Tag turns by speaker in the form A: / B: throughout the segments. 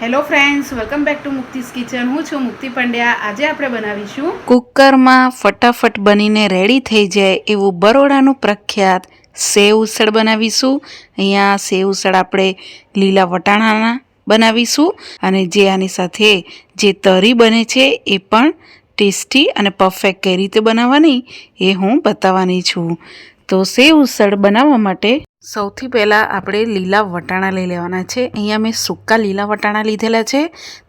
A: Hello friends, welcome back to મુક્તિસ kitchen. હું છું મુક્તિ પંડ્યા. આજે આપણે બનાવીશું
B: કુકરમાં ફટાફટ બનીને રેડી થઈ જાય એવું બરોડાનું પ્રખ્યાત સેવ ઉસળ બનાવીશું. અહીંયા સેવ ઉસળ આપણે લીલા વટાણાના બનાવીશું અને જે આની સાથે જે તરી બને છે એ પણ ટેસ્ટી અને પરફેક્ટ કઈ રીતે બનાવવાની એ હું બતાવવાની છું. તો સેવ ઉસળ બનાવવા માટે સૌથી પહેલાં આપણે લીલા વટાણા લઈ લેવાના છે. અહીંયા મેં સૂકા લીલા વટાણા લીધેલા છે.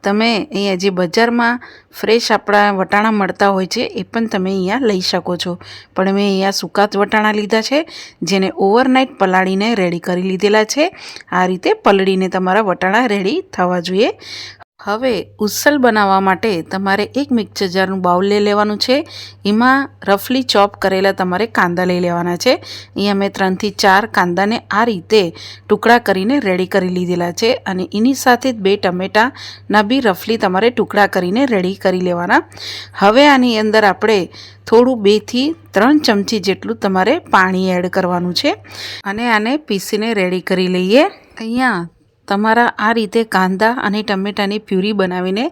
B: તમે અહીંયા જે બજારમાં ફ્રેશ આપણા વટાણા મળતા હોય છે એ પણ તમે અહીંયા લઈ શકો છો, પણ મેં અહીંયા સૂકા જ વટાણા લીધા છે, જેને ઓવરનાઇટ પલાળીને રેડી કરી લીધેલા છે. આ રીતે પલળીને તમારા વટાણા રેડી થવા જોઈએ. હવે ઉસળ બનાવવા માટે તમારે એક મિક્સર જારનું બાઉલ લઈ લેવાનું છે. એમાં રફલી ચોપ કરેલા તમારે કાંદા લઈ લેવાના છે. અહીંયા મેં 3 થી 4 કાંદાને આ રીતે ટુકડા કરીને રેડી કરી લીધેલા છે અને એની સાથે જ 2 ટમેટાના બી રફલી તમારે ટુકડા કરીને રેડી કરી લેવાના. હવે આની અંદર આપણે થોડું 2 થી 3 ચમચી જેટલું તમારે પાણી એડ કરવાનું છે અને આને પીસીને રેડી કરી લઈએ. અહીંયા તમારા આ રીતે કાંદા અને ટમેટાની પ્યુરી બનાવીને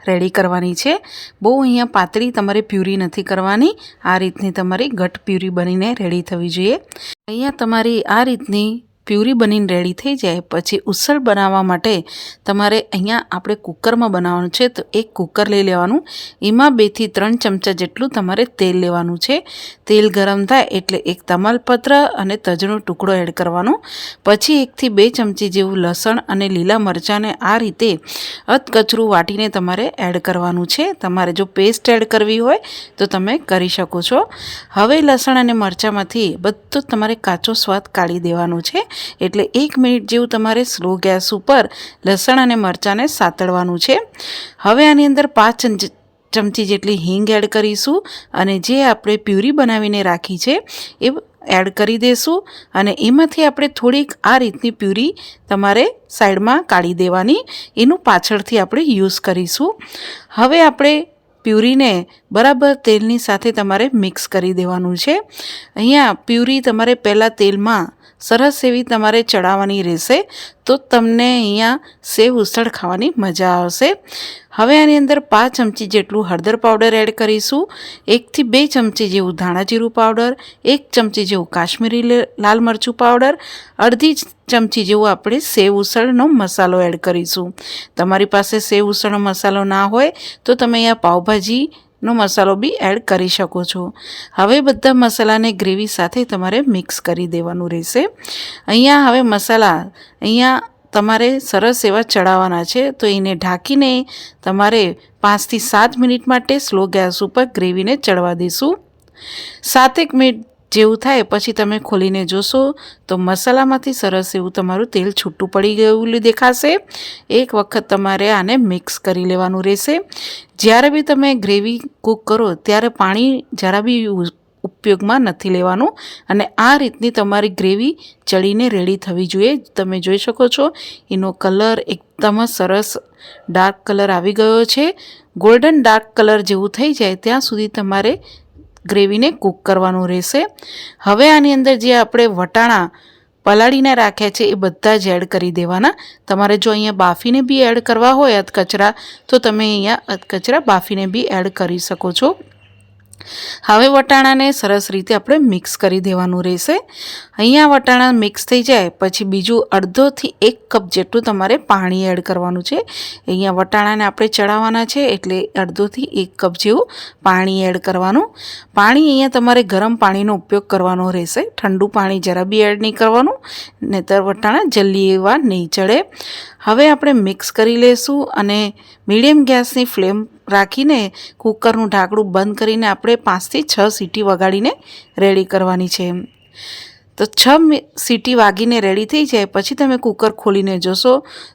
B: રેડી કરવાની છે. બહુ અહીંયા પાતળી તમારે પ્યુરી નથી કરવાની. આ રીતની તમારી ઘટ પ્યુરી બનીને રેડી થવી જોઈએ. અહીંયા તમારી આ રીતની પ્યુરી બનીને રેડી થઈ જાય પછી ઉસળ બનાવવા માટે તમારે અહીંયા આપણે કુકરમાં બનાવવાનું છે. તો એક કુકર લઈ લેવાનું. એમાં 2 થી 3 ચમચા જેટલું તમારે તેલ લેવાનું છે. તેલ ગરમ થાય એટલે એક તમાલપત્ર અને તજનો ટુકડો એડ કરવાનો. પછી 1 થી 2 ચમચી જેવું લસણ અને લીલા મરચાંને આ રીતે અધકચરું વાટીને તમારે એડ કરવાનું છે. તમારે જો પેસ્ટ એડ કરવી હોય તો તમે કરી શકો છો. હવે લસણ અને મરચાંમાંથી બધો તમારે કાચો સ્વાદ કાઢી દેવાનો છે. એટલે 1 મિનિટ જેવું તમારે સ્લો ગેસ ઉપર લસણ અને મરચાંને સાતળવાનું છે. હવે આની અંદર 5 ચમચી જેટલી હિંગ એડ કરીશું અને જે આપણે પ્યુરી બનાવીને રાખી છે એ એડ કરી દઈશું અને એમાંથી આપણે થોડીક આ રીતની પ્યુરી તમારે સાઈડમાં કાઢી દેવાની. એનું પાછળથી આપણે યુઝ કરીશું. હવે આપણે પ્યુરીને બરાબર તેલની સાથે તમારે મિક્સ કરી દેવાનું છે. અહીંયા પ્યુરી તમારે પહેલાં તેલમાં સરસ એવી તમારે ચડાવવાની રહેશે, તો તમને અહીંયા સેવ ઉસળ ખાવાની મજા આવશે. હવે આની અંદર 5 ચમચી જેટલું હળદર પાવડર એડ કરીશું. 1 થી 2 ચમચી જેવું ધાણા જીરું પાવડર, 1 ચમચી જેવું કાશ્મીરી લાલ મરચું પાવડર, અડધી ચમચી જેવું આપણે સેવ ઉસળનો મસાલો એડ કરીશું. તમારી પાસે સેવ ઉસળનો મસાલો ના હોય તો તમે અહીંયા પાવભાજીનો મસાલો બી એડ કરી શકો છો. હવે બધા મસાલાને ગ્રેવી સાથે તમારે મિક્સ કરી દેવાનું રહેશે. અહીંયા હવે મસાલા અહીંયા તમારે સરસ એવા ચડાવવાના છે, તો એને ઢાંકીને તમારે 5 થી 7 મિનિટ માટે સ્લો ગેસ ઉપર ગ્રેવીને ચડવા દઈશું. 7 મિનિટ જેવું થાય પછી તમે ખોલીને જોશો તો મસાલામાંથી સરસ એવું તમારું તેલ છૂટું પડી ગયું દેખાશે. એક વખત તમારે આને મિક્સ કરી લેવાનું રહેશે. જ્યારે બી તમે ગ્રેવી કૂક કરો ત્યારે પાણી જરા બી ઉપયોગમાં નથી લેવાનું અને આ રીતની તમારી ગ્રેવી ચડીને રેડી થવી જોઈએ. તમે જોઈ શકો છો એનો કલર એકદમ જ સરસ ડાર્ક કલર આવી ગયો છે. ગોલ્ડન ડાર્ક કલર જેવું થઈ જાય ત્યાં સુધી તમારે ગ્રેવીને કૂક કરવાનું રહેશે. હવે આની અંદર જે આપણે વટાણા પલાળીને રાખ્યા છે એ બધા જ એડ કરી દેવાના. તમારે જો અહીંયા બાફીને બી એડ કરવા હોય અધકચરા તો તમે અહીંયા અધકચરા બાફીને બી એડ કરી શકો છો. હવે વટાણાને સરસ રીતે આપણે મિક્સ કરી દેવાનું રહેશે. અહીંયા વટાણા મિક્સ થઈ જાય પછી બીજું અડધો થી 1 કપ જેટલું તમારે પાણી એડ કરવાનું છે. અહીંયા વટાણાને આપણે ચડાવવાના છે એટલે અડધો થી 1 કપ જેવું પાણી એડ કરવાનું. પાણી અહીંયા તમારે ગરમ પાણીનો ઉપયોગ કરવાનો રહેશે. ઠંડુ પાણી જરા બી એડ નહીં કરવાનું, નહીંતર વટાણા જલ્દી એવા નહીં ચડે. હવે આપણે મિક્સ કરી લઈશું અને મીડિયમ ગેસની ફ્લેમ રાખીને કુકરનું ઢાંકણું બંધ કરીને આપણે 5 થી 6 સીટી વગાડીને રેડી કરવાની છે. તો 6 સીટી વાગીને રેડી થઈ જાય પછી તમે કુકર ખોલીને જોશો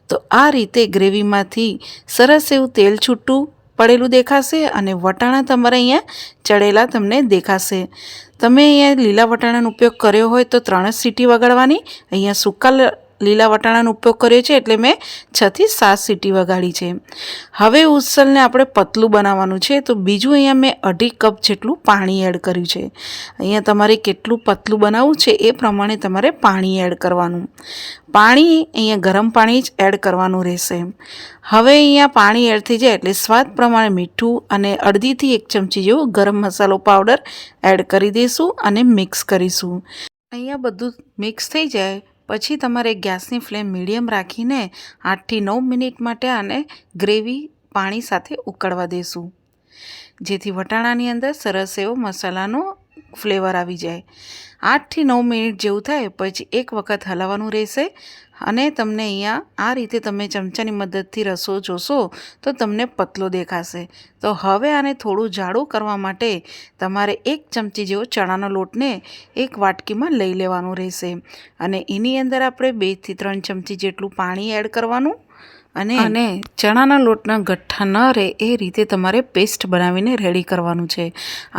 B: તો આ રીતે ગ્રેવીમાંથી સરસ એવું તેલ છૂટું પડેલું દેખાશે અને વટાણા તમારે અહીંયા ચડેલા તમને દેખાશે. તમે અહીંયા લીલા વટાણાનો ઉપયોગ કર્યો હોય તો 3 જ સીટી વગાડવાની. અહીંયા સૂકા લીલા વટાણાનો ઉપયોગ કર્યો છે એટલે મેં 6 થી 7 સીટી વગાડી છે. હવે ઉસલને આપણે પતલું બનાવવાનું છે, તો બીજું અહીંયા મેં 2.5 કપ જેટલું પાણી એડ કર્યું છે. અહીંયા તમારે કેટલું પતલું બનાવવું છે એ પ્રમાણે તમારે પાણી એડ કરવાનું. પાણી અહીંયા ગરમ પાણી જ એડ કરવાનું રહેશે. હવે અહીંયા પાણી એડ થઈ જાય એટલે સ્વાદ પ્રમાણે મીઠું અને 1/2 થી 1 ચમચી જેવો ગરમ મસાલો પાવડર એડ કરી દઈશું અને મિક્સ કરીશું. અહીંયા બધું મિક્સ થઈ જાય પછી તમારે ગેસની ફ્લેમ મીડિયમ રાખીને 8 થી 9 મિનિટ માટે આને ગ્રેવી પાણી સાથે ઉકળવા દઈશું, જેથી વટાણાની અંદર સરસ એવો મસાલાનો ફ્લેવર આવી જાય. 8 થી 9 મિનિટ જેવું થાય પછી એક વખત હલાવવાનું રહેશે અને તમને અહીંયા આ રીતે તમે ચમચાની મદદથી રસો જોશો તો તમને પતલો દેખાશે. તો હવે આને થોડું જાડું કરવા માટે તમારે 1 ચમચી જેવો ચણાનો લોટને એક વાટકીમાં લઈ લેવાનું રહેશે અને એની અંદર આપણે 2 થી 3 ચમચી જેટલું પાણી એડ કરવાનું અને ચણાના લોટના ગઠ્ઠા ન રહે એ રીતે તમારે પેસ્ટ બનાવીને રેડી કરવાનું છે.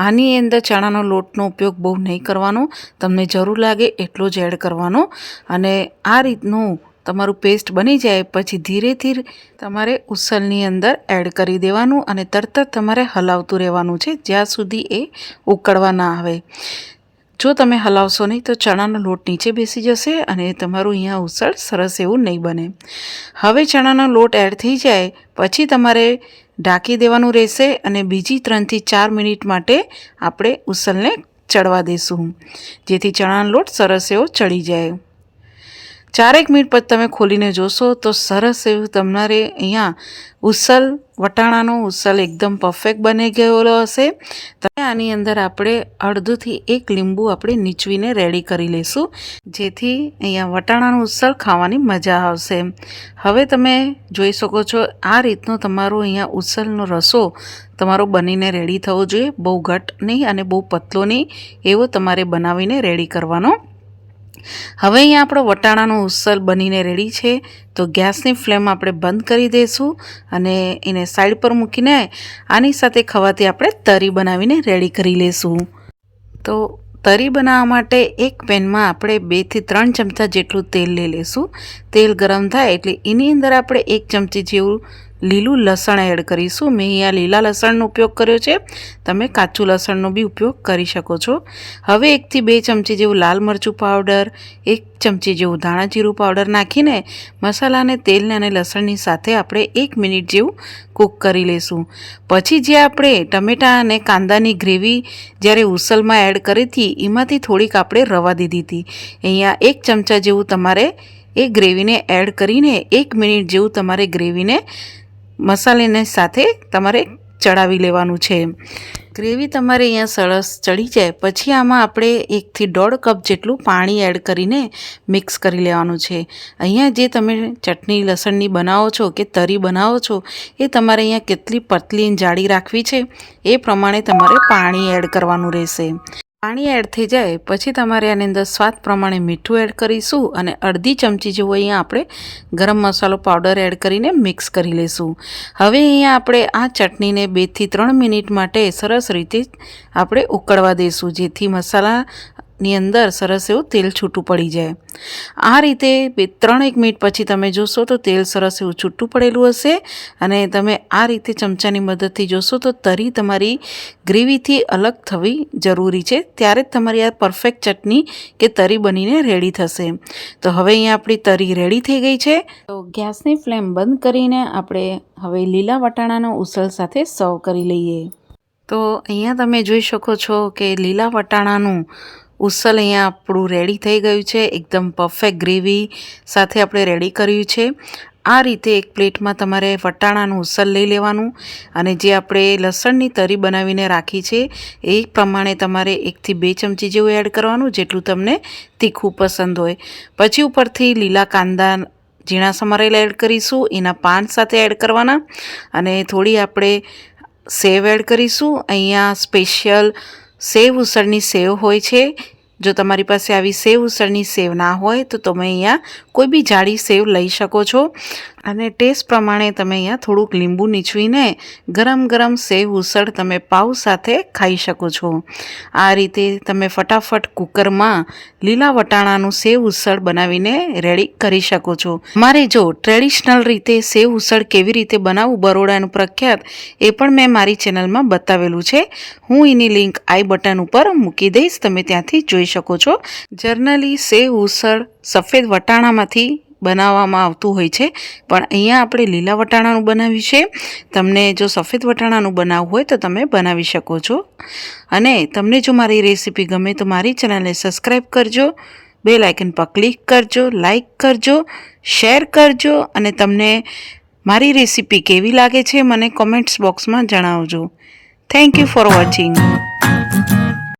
B: આની અંદર ચણાનો લોટનો ઉપયોગ બહુ નહીં કરવાનો, તમને જરૂર લાગે એટલો જ એડ કરવાનો અને આ રીતનું તમારું પેસ્ટ બની જાય પછી ધીરે ધીરે તમારે ઉસલની અંદર એડ કરી દેવાનું અને તરત તમારે હલાવતું રહેવાનું છે જ્યાં સુધી એ ઉકળવા ના આવે. જો તમે હલાવશો નહીં તો ચણાનો લોટ નીચે બેસી જશે અને તમારું અહીંયા ઉસળ સરસ એવું નહીં બને. હવે ચણાનો લોટ એડ થઈ જાય પછી તમારે ઢાંકી દેવાનું રહેશે અને બીજી 3 થી 4 મિનિટ માટે આપણે ઉસલને ચડવા દઈશું, જેથી ચણાનો લોટ સરસ એવો ચડી જાય. 4 મિનિટ પછી તમે ખોલીને જોશો તો સરસ એવું તમારે અહીંયા ઉસલ વટાણાનો ઉસલ એકદમ પરફેક્ટ બની ગયેલો હશે. આની અંદર આપણે 1/2 થી 1 લીંબુ આપણે નીચવીને રેડી કરી લઈશું, જેથી અહીંયા વટાણાનું ઉસલ ખાવાની મજા આવશે. હવે તમે જોઈ શકો છો આ રીતનો તમારો અહીંયા ઉસલનો રસો તમારો બનીને રેડી થવો જોઈએ. બહુ ઘટ નહીં અને બહુ પતલો નહીં એવો તમારે બનાવીને રેડી કરવાનો. હવે અહીંયા આપણો વટાણાનો ઉસલ બનીને રેડી છે, તો ગેસની ફ્લેમ આપણે બંધ કરી દઈશું અને એને સાઈડ પર મૂકીને આની સાથે ખવાતી આપણે તરી બનાવીને રેડી કરી લઈશું. તો તરી બનાવવા માટે એક પેનમાં આપણે 2 થી 3 ચમચા જેટલું તેલ લઈ લઈશું. તેલ ગરમ થાય એટલે એની અંદર આપણે 1 ચમચી જેવું લીલું લસણ એડ કરીશું. મેં અહીંયા લીલા લસણનો ઉપયોગ કર્યો છે, તમે કાચું લસણનો બી ઉપયોગ કરી શકો છો. હવે 1 થી 2 ચમચી જેવું લાલ મરચું પાવડર, 1 ચમચી જેવું ધાણા જીરું પાવડર નાખીને મસાલાને તેલને અને લસણની સાથે આપણે 1 મિનિટ જેવું કૂક કરી લઈશું. પછી જે આપણે ટમેટાં અને કાંદાની ગ્રેવી જ્યારે ઉસલમાં એડ કરી હતી એમાંથી થોડીક આપણે રવા દીધી હતી. અહીંયા 1 ચમચા જેવું તમારે એ ગ્રેવીને એડ કરીને 1 મિનિટ જેવું તમારે ગ્રેવીને મસાલાની સાથે તમારે ચડાવી લેવાનું છે. ગ્રેવી તમારે અહીંયા સરસ ચડી જાય પછી આમાં આપણે 1 થી 1.5 કપ જેટલું પાણી એડ કરીને મિક્સ કરી લેવાનું છે. અહીંયા જે તમે ચટણી લસણની બનાવો છો કે તરી બનાવો છો એ તમારે અહીંયા કેટલી પતલી અને જાડી રાખવી છે એ પ્રમાણે તમારે પાણી એડ કરવાનું રહેશે. પાણી એડ થઈ જાય પછી તમારે આની અંદર સ્વાદ પ્રમાણે મીઠું એડ કરીશું અને 1/2 ચમચી જેવો અહીંયા આપણે ગરમ મસાલો પાવડર એડ કરીને મિક્સ કરી લઈશું. હવે અહીંયા આપણે આ ચટણીને 2 થી 3 મિનિટ માટે સરસ રીતે આપણે ઉકળવા દઈશું, જેથી મસાલાની અંદર સરસ એવું તેલ છૂટું પડી જાય. આ રીતે 3-1 મિનિટ પછી તમે જોશો તો તેલ સરસ એવું છૂટું પડેલું હશે અને તમે આ રીતે ચમચાની મદદથી જોશો તો તરી તમારી ગ્રેવીથી અલગ થવી જરૂરી છે, ત્યારે જ તમારી આ પરફેક્ટ ચટણી કે તરી બનીને રેડી થશે. તો હવે અહીંયા આપણી તરી રેડી થઈ ગઈ છે. તો ગેસની ફ્લેમ બંધ કરીને આપણે હવે લીલા વટાણાનો ઉસલ સાથે સર્વ કરી લઈએ. તો અહીંયા તમે જોઈ શકો છો કે લીલા વટાણાનું ઉસલ અહીંયા આપણું રેડી થઈ ગયું છે. એકદમ પરફેક્ટ ગ્રેવી સાથે આપણે રેડી કર્યું છે. આ રીતે એક પ્લેટમાં તમારે વટાણાનું ઉસલ લઈ લેવાનું અને જે આપણે લસણની તરી બનાવીને રાખી છે એ પ્રમાણે તમારે 1 થી 2 ચમચી જેવું એડ કરવાનું, જેટલું તમને તીખું પસંદ હોય. પછી ઉપરથી લીલા કાંદા ઝીણા સમારેલા એડ કરીશું, એના પાન સાથે એડ કરવાના અને થોડી આપણે સેવ એડ કરીશું. અહીંયા સ્પેશિયલ સેવ ઉસળની સેવ હોય છે. જો તમારી પાસે આવી સેવ ઉસળની સેવ ના હોય તો તમે અહીંયા કોઈ બી જાડી સેવ લઈ શકો છો અને ટેસ્ટ પ્રમાણે તમે અહીંયા થોડુંક લીંબુ નીચવીને ગરમ ગરમ સેવ ઉસળ તમે પાઉં સાથે ખાઈ શકો છો. આ રીતે તમે ફટાફટ કુકરમાં લીલા વટાણાનું સેવ ઉસળ બનાવીને રેડી કરી શકો છો. મારે જો ટ્રેડિશનલ રીતે સેવ ઉસળ કેવી રીતે બનાવવું બરોડાનું પ્રખ્યાત એ પણ મેં મારી ચેનલમાં બતાવેલું છે. હું એની લિંક આઈ બટન ઉપર મૂકી દઈશ, તમે ત્યાંથી જોઈ શકો છો. જનરલી સેવ ઉસળ સફેદ વટાણામાંથી બનાવવામાં આવતું હોય છે, પણ અહીંયા આપણે લીલા વટાણાનું બનાવ્યું છે. તમને જો સફેદ વટાણાનું બનાવવું હોય તો તમે બનાવી શકો છો. અને તમને જો મારી રેસીપી ગમે તો મારી ચેનલને સબસ્ક્રાઈબ કરજો, બેલ આઇકન પર ક્લિક કરજો, લાઈક કરજો, શેર કરજો અને તમને મારી રેસીપી કેવી લાગે છે મને કોમેન્ટ્સ બોક્સમાં જણાવજો. Thank you for watching.